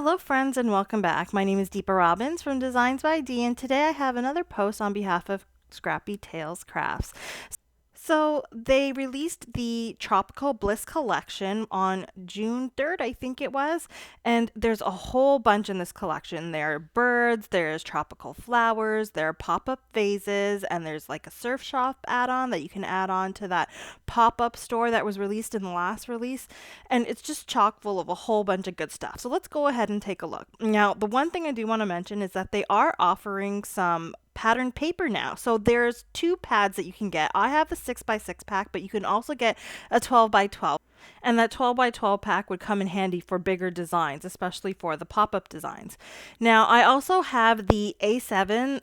Hello friends and welcome back. My name is Deepa Robbins from DeeZinesByD and today I have another post on behalf of Scrappy Tails Crafts. So they released the Tropical Bliss Collection on June 3rd, I think it was, and there's a whole bunch in this collection. There are birds, there's tropical flowers, there are pop-up vases, and there's like a surf shop add-on that you can add on to that pop-up store that was released in the last release, and it's just chock full of a whole bunch of good stuff. So let's go ahead and take a look. Now, the one thing I do want to mention is that they are offering some patterned paper now. So there's two pads that you can get. I have the 6x6 pack, but you can also get a 12x12. And that 12x12 pack would come in handy for bigger designs, especially for the pop-up designs. Now, I also have the A7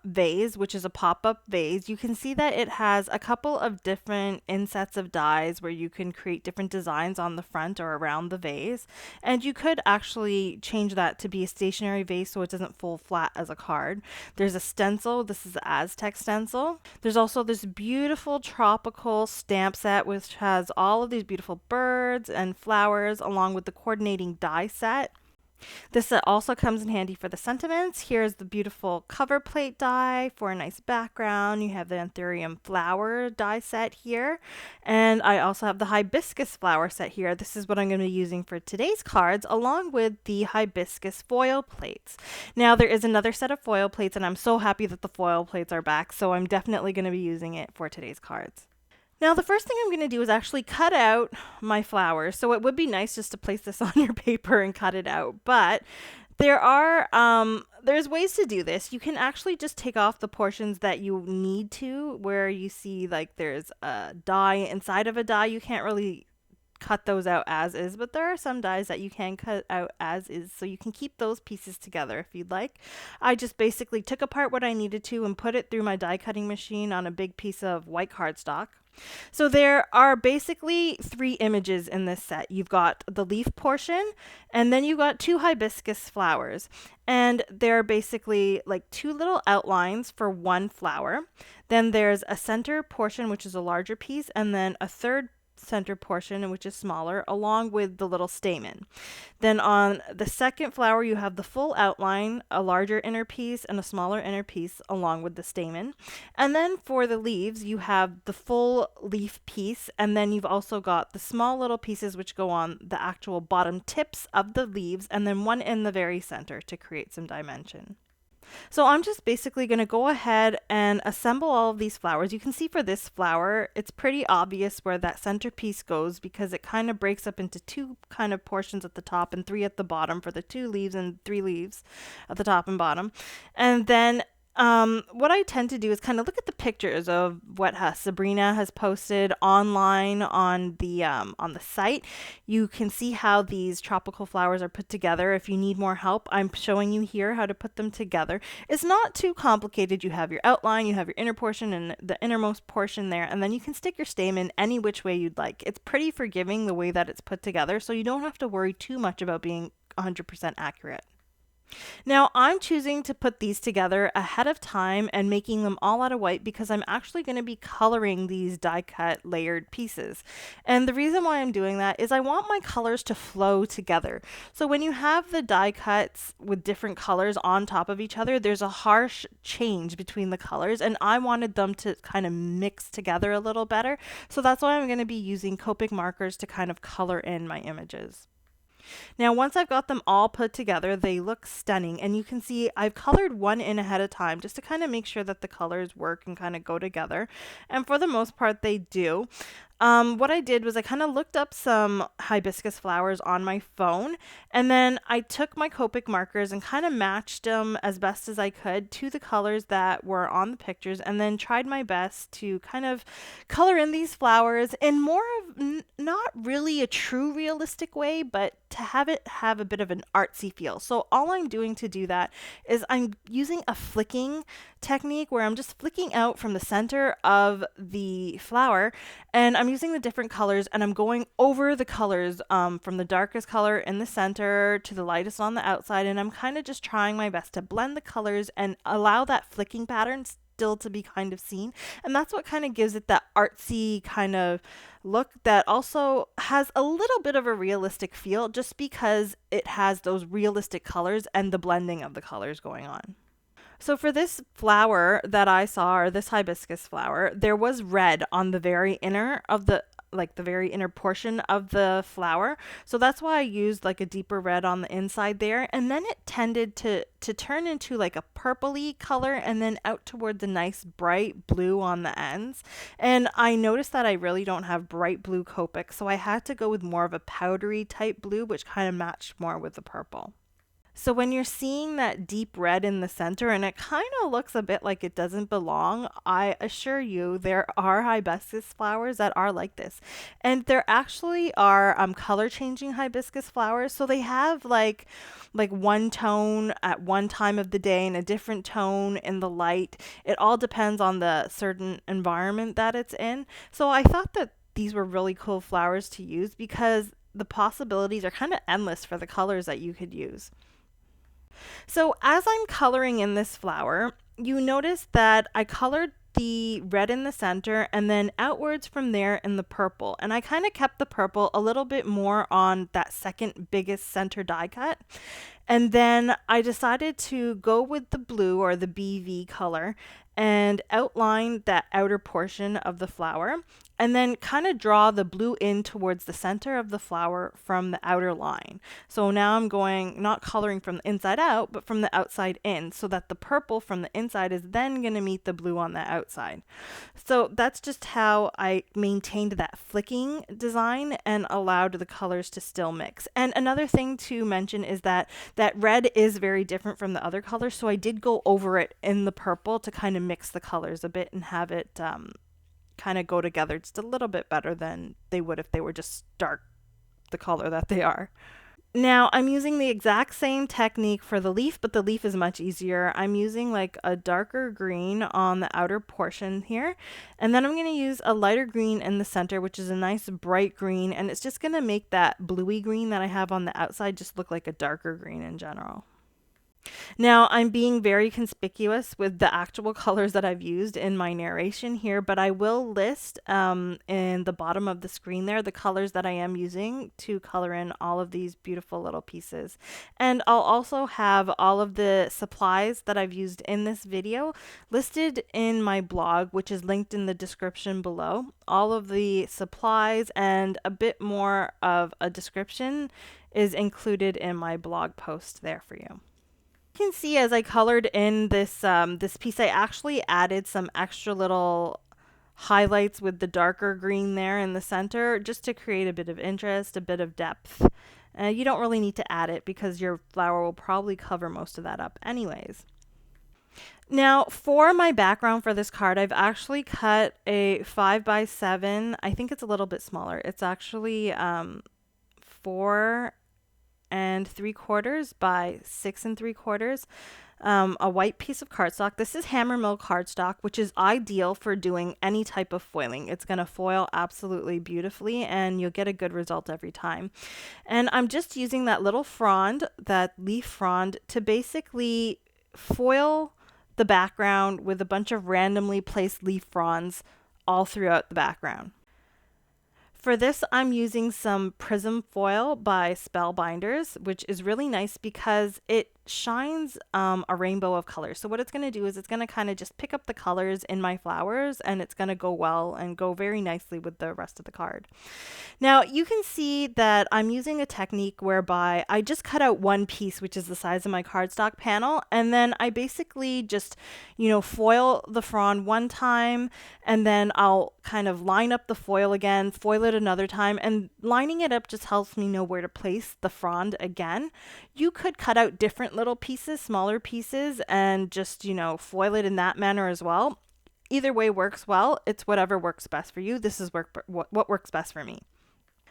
vase, which is a pop-up vase. You can see that it has a couple of different insets of dies where you can create different designs on the front or around the vase. And you could actually change that to be a stationary vase so it doesn't fall flat as a card. There's a stencil. This is the Aztec stencil. There's also this beautiful tropical stamp set which has all of these beautiful birds and flowers along with the coordinating die set. This set also comes in handy for the sentiments. Here's the beautiful cover plate die for a nice background. You have the anthurium flower die set here. And I also have the hibiscus flower set here. This is what I'm going to be using for today's cards along with the hibiscus foil plates. Now there is another set of foil plates and I'm so happy that the foil plates are back. So I'm definitely going to be using it for today's cards. Now, the first thing I'm going to do is actually cut out my flowers. So it would be nice just to place this on your paper and cut it out. But there's ways to do this. You can actually just take off the portions that you need to, where you see like there's a die inside of a die. You can't really cut those out as is, but there are some dies that you can cut out as is, so you can keep those pieces together if you'd like. I just basically took apart what I needed to and put it through my die cutting machine on a big piece of white cardstock. So there are basically three images in this set. You've got the leaf portion, and then you've got two hibiscus flowers. And they're basically like two little outlines for one flower. Then there's a center portion, which is a larger piece, and then a third center portion, which is smaller, along with the little stamen. Then on the second flower, you have the full outline, a larger inner piece and a smaller inner piece along with the stamen. And then for the leaves, you have the full leaf piece, and then you've also got the small little pieces which go on the actual bottom tips of the leaves, and then one in the very center to create some dimension. So I'm just basically going to go ahead and assemble all of these flowers. You can see for this flower, it's pretty obvious where that centerpiece goes because it kind of breaks up into two kind of portions at the top and three at the bottom for the two leaves and three leaves at the top and bottom. And then what I tend to do is kind of look at the pictures of what Sabrina has posted online on the site. You can see how these tropical flowers are put together. If you need more help, I'm showing you here how to put them together. It's not too complicated. You have your outline, you have your inner portion and the innermost portion there, and then you can stick your stamen any which way you'd like. It's pretty forgiving the way that it's put together, so you don't have to worry too much about being 100% accurate. Now I'm choosing to put these together ahead of time and making them all out of white because I'm actually going to be coloring these die cut layered pieces. And the reason why I'm doing that is I want my colors to flow together. So when you have the die cuts with different colors on top of each other, there's a harsh change between the colors and I wanted them to kind of mix together a little better. So that's why I'm going to be using Copic markers to kind of color in my images. Now, once I've got them all put together, they look stunning, and you can see I've colored one in ahead of time just to kind of make sure that the colors work and kind of go together, and for the most part they do. What I did was I kind of looked up some hibiscus flowers on my phone, and then I took my Copic markers and kind of matched them as best as I could to the colors that were on the pictures, and then tried my best to kind of color in these flowers in more of not really a true realistic way, but to have it have a bit of an artsy feel. So all I'm doing to do that is I'm using a flicking technique where I'm just flicking out from the center of the flower, and I'm using the different colors and I'm going over the colors from the darkest color in the center to the lightest on the outside, and I'm kind of just trying my best to blend the colors and allow that flicking pattern still to be kind of seen. And that's what kind of gives it that artsy kind of look that also has a little bit of a realistic feel just because it has those realistic colors and the blending of the colors going on. So for this flower that I saw, or this hibiscus flower, there was red on the very inner of the the very inner portion of the flower. So that's why I used like a deeper red on the inside there. And then it tended to turn into like a purpley color and then out towards a nice bright blue on the ends. And I noticed that I really don't have bright blue Copic, so I had to go with more of a powdery type blue, which kind of matched more with the purple. So when you're seeing that deep red in the center and it kind of looks a bit like it doesn't belong, I assure you there are hibiscus flowers that are like this. And there actually are color changing hibiscus flowers. So they have like one tone at one time of the day and a different tone in the light. It all depends on the certain environment that it's in. So I thought that these were really cool flowers to use because the possibilities are kind of endless for the colors that you could use. So as I'm coloring in this flower, you notice that I colored the red in the center and then outwards from there in the purple. And I kind of kept the purple a little bit more on that second biggest center die cut. And then I decided to go with the blue or the BV color and outline that outer portion of the flower and then kind of draw the blue in towards the center of the flower from the outer line. So now I'm going, not coloring from the inside out, but from the outside in, so that the purple from the inside is then going to meet the blue on the outside. So that's just how I maintained that flicking design and allowed the colors to still mix. And another thing to mention is that red is very different from the other colors, so I did go over it in the purple to kind of mix the colors a bit and have it kind of go together just a little bit better than they would if they were just dark the color that they are. Now I'm using the exact same technique for the leaf, but the leaf is much easier. I'm using like a darker green on the outer portion here, and then I'm going to use a lighter green in the center, which is a nice bright green, and it's just going to make that bluey green that I have on the outside just look like a darker green in general. Now, I'm being very conspicuous with the actual colors that I've used in my narration here, but I will list in the bottom of the screen there the colors that I am using to color in all of these beautiful little pieces. And I'll also have all of the supplies that I've used in this video listed in my blog, which is linked in the description below. All of the supplies and a bit more of a description is included in my blog post there for you. You can see as I colored in this this piece, I actually added some extra little highlights with the darker green there in the center just to create a bit of interest, a bit of depth. You don't really need to add it because your flower will probably cover most of that up anyways. Now for my background for this card, I've actually cut a 5x7. I think it's a little bit smaller. It's actually 4 3/4 by 6 3/4, a white piece of cardstock. This is Hammermill cardstock, which is ideal for doing any type of foiling. It's going to foil absolutely beautifully and you'll get a good result every time. And I'm just using that little frond, that leaf frond, to basically foil the background with a bunch of randomly placed leaf fronds all throughout the background. For this, I'm using some Prism Foil by Spellbinders, which is really nice because it shines a rainbow of colors. So what it's going to do is it's going to kind of just pick up the colors in my flowers, and it's going to go well and go very nicely with the rest of the card. Now you can see that I'm using a technique whereby I just cut out one piece, which is the size of my cardstock panel, and then I basically just, foil the frond one time, and then I'll kind of line up the foil again, foil it another time, and lining it up just helps me know where to place the frond again. You could cut out different little pieces, smaller pieces, and just, foil it in that manner as well. Either way works well. It's whatever works best for you. This is what works best for me.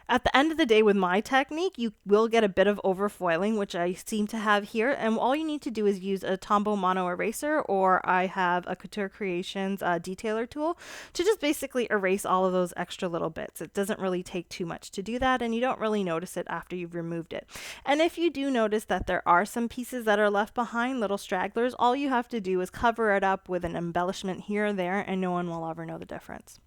At the end of the day, with my technique, you will get a bit of overfoiling, which I seem to have here. And all you need to do is use a Tombow Mono Eraser, or I have a Couture Creations detailer tool to just basically erase all of those extra little bits. It doesn't really take too much to do that, and you don't really notice it after you've removed it. And if you do notice that there are some pieces that are left behind, little stragglers, all you have to do is cover it up with an embellishment here or there, and no one will ever know the difference.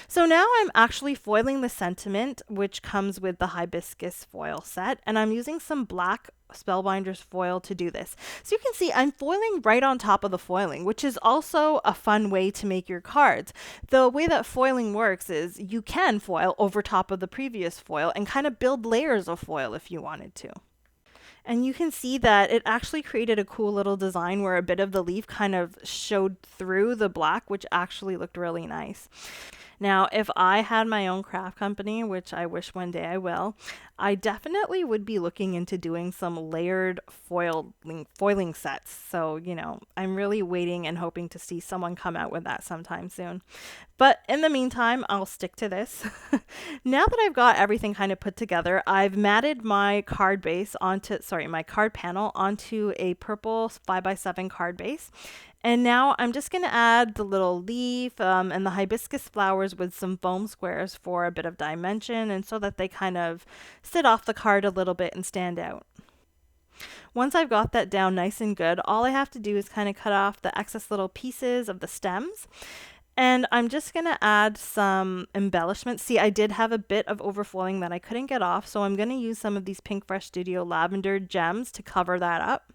So now I'm actually foiling the sentiment, which comes with the hibiscus foil set, and I'm using some black Spellbinders foil to do this. So you can see I'm foiling right on top of the foiling, which is also a fun way to make your cards. The way that foiling works is you can foil over top of the previous foil and kind of build layers of foil if you wanted to. And you can see that it actually created a cool little design where a bit of the leaf kind of showed through the black, which actually looked really nice. Now, if I had my own craft company, which I wish one day I will, I definitely would be looking into doing some layered foiling sets. So, I'm really waiting and hoping to see someone come out with that sometime soon. But in the meantime, I'll stick to this. Now that I've got everything kind of put together, I've matted my card panel onto a purple 5x7 card base. And now I'm just going to add the little leaf and the hibiscus flowers with some foam squares for a bit of dimension, and so that they kind of sit off the card a little bit and stand out. Once I've got that down nice and good, all I have to do is kind of cut off the excess little pieces of the stems. And I'm just going to add some embellishments. See, I did have a bit of overflowing that I couldn't get off, so I'm going to use some of these Pink Fresh Studio Lavender gems to cover that up.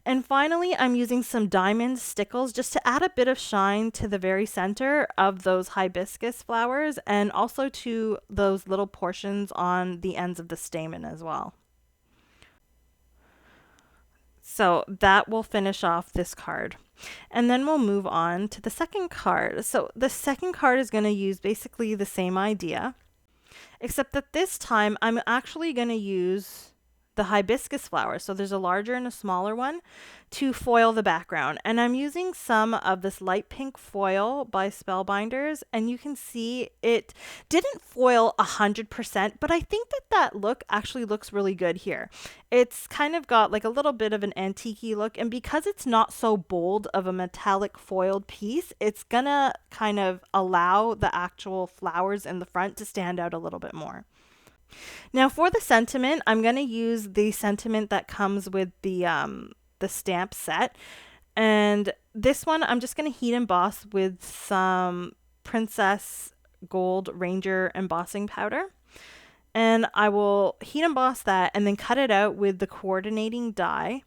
And finally, I'm using some diamond stickles just to add a bit of shine to the very center of those hibiscus flowers, and also to those little portions on the ends of the stamen as well. So that will finish off this card. And then we'll move on to the second card. So the second card is going to use basically the same idea, except that this time I'm actually going to use the hibiscus flowers. So there's a larger and a smaller one to foil the background. And I'm using some of this light pink foil by Spellbinders, and you can see it didn't foil 100%, but I think that look actually looks really good here. It's kind of got like a little bit of an antique-y look, and because it's not so bold of a metallic foiled piece, it's gonna kind of allow the actual flowers in the front to stand out a little bit more. Now for the sentiment, I'm going to use the sentiment that comes with the stamp set. And this one, I'm just going to heat emboss with some Princess Gold Ranger embossing powder. And I will heat emboss that and then cut it out with the coordinating die.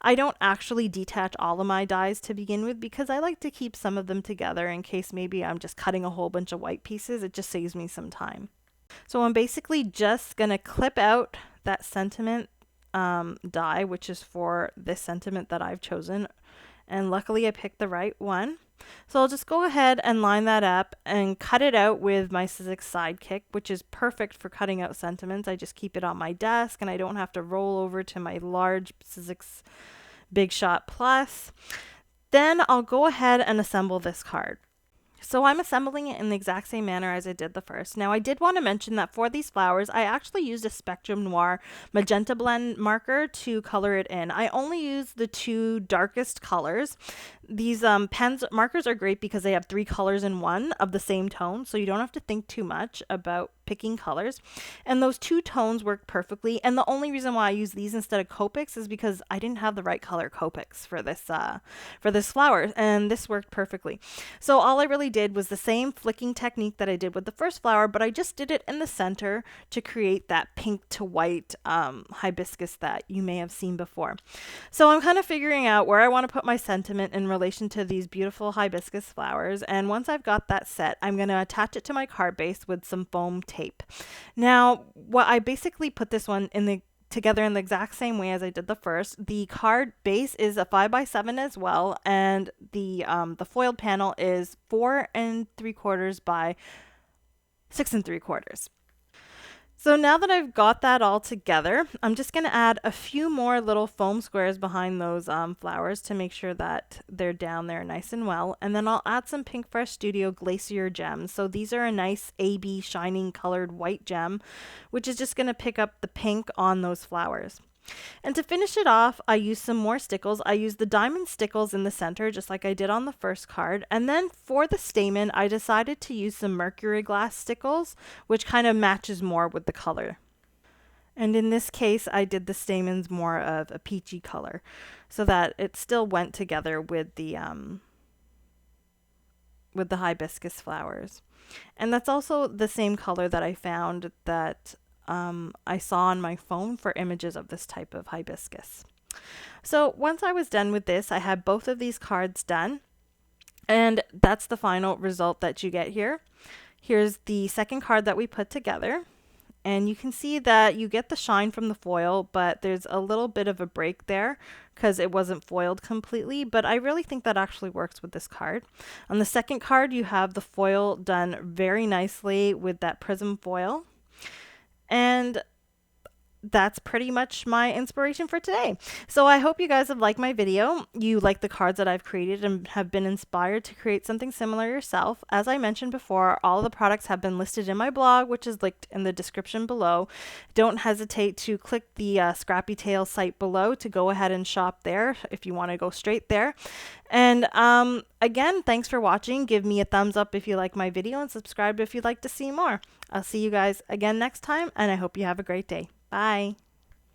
I don't actually detach all of my dies to begin with because I like to keep some of them together in case maybe I'm just cutting a whole bunch of white pieces. It just saves me some time. So I'm basically just going to clip out that sentiment die, which is for this sentiment that I've chosen. And luckily I picked the right one. So I'll just go ahead and line that up and cut it out with my Sizzix Sidekick, which is perfect for cutting out sentiments. I just keep it on my desk and I don't have to roll over to my large Sizzix Big Shot Plus. Then I'll go ahead and assemble this card. So I'm assembling it in the exact same manner as I did the first. Now I did want to mention that for these flowers, I actually used a Spectrum Noir magenta blend marker to color it in. I only used the two darkest colors. These markers are great because they have 3 colors in one of the same tone, so you don't have to think too much about picking colors. And those 2 tones work perfectly. And the only reason why I use these instead of Copics is because I didn't have the right color Copics for this flower, and this worked perfectly. So all I really did was the same flicking technique that I did with the first flower, but I just did it in the center to create that pink to white hibiscus that you may have seen before. So I'm kind of figuring out where I want to put my sentiment in relation to these beautiful hibiscus flowers, and once I've got that set, I'm going to attach it to my card base with some foam tape. Now, what I basically put this one together in the exact same way as I did the first. The card base is a 5x7 as well, and the foiled panel is 4 3/4 by 6 3/4. So now that I've got that all together, I'm just going to add a few more little foam squares behind those flowers to make sure that they're down there nice and well. And then I'll add some Pink Fresh Studio Glacier gems. So these are a nice AB shining colored white gem, which is just going to pick up the pink on those flowers. And to finish it off, I used some more stickles. I used the diamond stickles in the center, just like I did on the first card. And then for the stamen, I decided to use some mercury glass stickles, which kind of matches more with the color. And in this case, I did the stamens more of a peachy color so that it still went together with the hibiscus flowers. And that's also the same color that I found that I saw on my phone for images of this type of hibiscus. So once I was done with this, I had both of these cards done, and that's the final result that you get here. Here's the second card that we put together, and you can see that you get the shine from the foil, but there's a little bit of a break there because it wasn't foiled completely, but I really think that actually works with this card. On the second card, you have the foil done very nicely with that prism foil. And that's pretty much my inspiration for today. So I hope you guys have liked my video. You like the cards that I've created and have been inspired to create something similar yourself. As I mentioned before, all the products have been listed in my blog, which is linked in the description below. Don't hesitate to click the Scrappy Tails site below to go ahead and shop there if you want to go straight there. And again, thanks for watching. Give me a thumbs up if you like my video and subscribe if you'd like to see more. I'll see you guys again next time, and I hope you have a great day. Bye.